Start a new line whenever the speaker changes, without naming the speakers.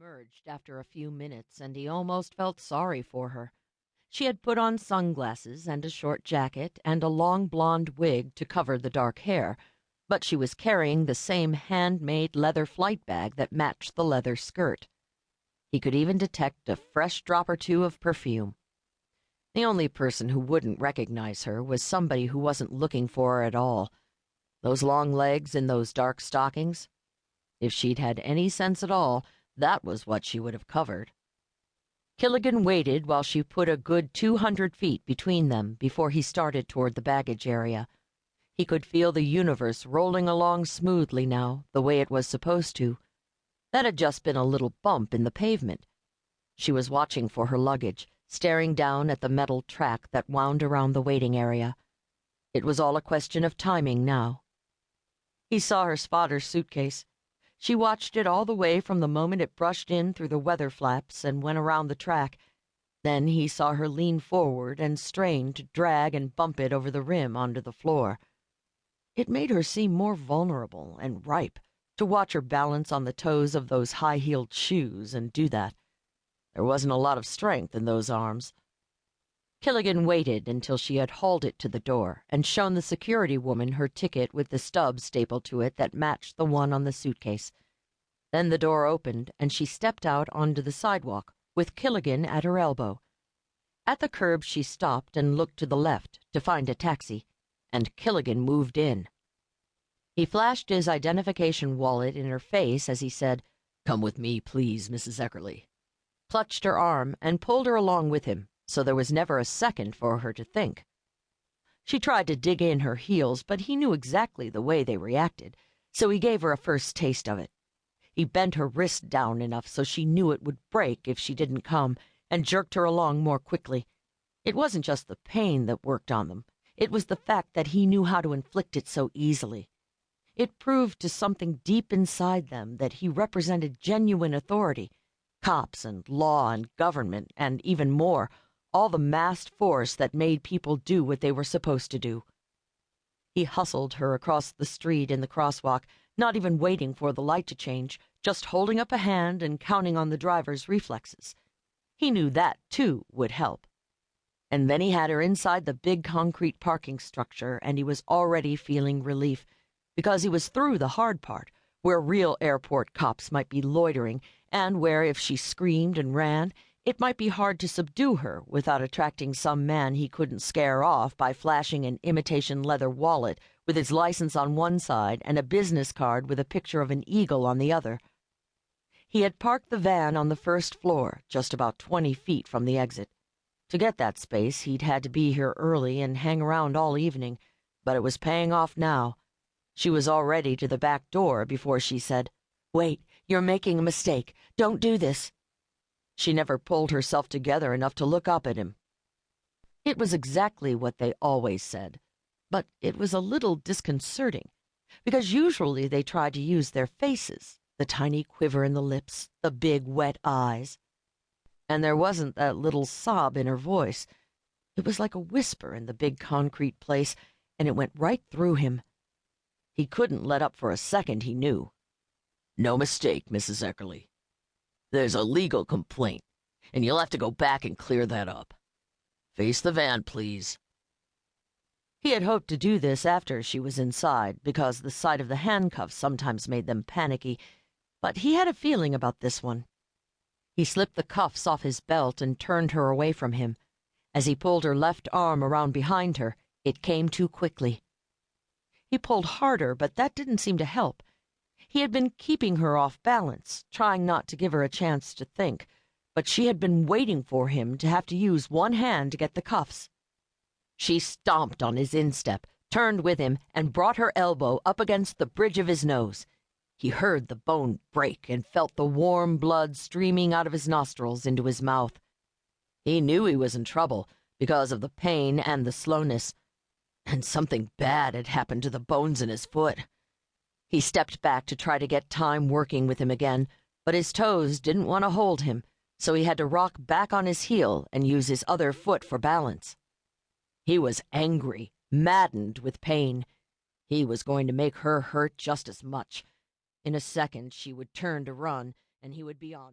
emerged after a few minutes, and he almost felt sorry for her. She had put on sunglasses and a short jacket and a long blonde wig to cover the dark hair, but she was carrying the same handmade leather flight bag that matched the leather skirt. He could even detect a fresh drop or two of perfume. The only person who wouldn't recognize her was somebody who wasn't looking for her at all. Those long legs in those dark stockings? If she'd had any sense at all, that was what she would have covered. Killigan waited while she put a good 200 feet between them before he started toward the baggage area. He could feel the universe rolling along smoothly now, the way it was supposed to. That had just been a little bump in the pavement. She was watching for her luggage, staring down at the metal track that wound around the waiting area. It was all a question of timing now. He saw her spot her suitcase. She watched it all the way from the moment it brushed in through the weather flaps and went around the track. Then he saw her lean forward and strain to drag and bump it over the rim onto the floor. It made her seem more vulnerable and ripe to watch her balance on the toes of those high-heeled shoes and do that. There wasn't a lot of strength in those arms. Killigan waited until she had hauled it to the door and shown the security woman her ticket with the stub stapled to it that matched the one on the suitcase. Then the door opened and she stepped out onto the sidewalk, with Killigan at her elbow. At the curb she stopped and looked to the left to find a taxi, and Killigan moved in. He flashed his identification wallet in her face as he said, "Come with me, please, Mrs. Eckerly," clutched her arm and pulled her along with him, so there was never a second for her to think. She tried to dig in her heels, but he knew exactly the way they reacted, so he gave her a first taste of it. He bent her wrist down enough so she knew it would break if she didn't come, and jerked her along more quickly. It wasn't just the pain that worked on them. It was the fact that he knew how to inflict it so easily. It proved to something deep inside them that he represented genuine authority, cops and law and government, and even more, all the massed force that made people do what they were supposed to do. He hustled her across the street in the crosswalk, not even waiting for the light to change, just holding up a hand and counting on the driver's reflexes. He knew that, too, would help. And then he had her inside the big concrete parking structure, and he was already feeling relief, because he was through the hard part, where real airport cops might be loitering, and where, if she screamed and ran, it might be hard to subdue her without attracting some man he couldn't scare off by flashing an imitation leather wallet with his license on one side and a business card with a picture of an eagle on the other. He had parked the van on the first floor, just about 20 feet from the exit. To get that space, he'd had to be here early and hang around all evening, but it was paying off now. She was already to the back door before she said, "Wait, you're making a mistake. Don't do this." She never pulled herself together enough to look up at him. It was exactly what they always said, but it was a little disconcerting, because usually they tried to use their faces, the tiny quiver in the lips, the big wet eyes. And there wasn't that little sob in her voice. It was like a whisper in the big concrete place, and it went right through him. He couldn't let up for a second, he knew. "No mistake, Mrs. Eckerly. There's a legal complaint, and you'll have to go back and clear that up. Face the van, please." He had hoped to do this after she was inside, because the sight of the handcuffs sometimes made them panicky, but he had a feeling about this one. He slipped the cuffs off his belt and turned her away from him. As he pulled her left arm around behind her, it came too quickly. He pulled harder, but that didn't seem to help. He had been keeping her off balance, trying not to give her a chance to think, but she had been waiting for him to have to use one hand to get the cuffs. She stomped on his instep, turned with him, and brought her elbow up against the bridge of his nose. He heard the bone break and felt the warm blood streaming out of his nostrils into his mouth. He knew he was in trouble because of the pain and the slowness, and something bad had happened to the bones in his foot. He stepped back to try to get time working with him again, but his toes didn't want to hold him, so he had to rock back on his heel and use his other foot for balance. He was angry, maddened with pain. He was going to make her hurt just as much. In a second, she would turn to run, and he would be on.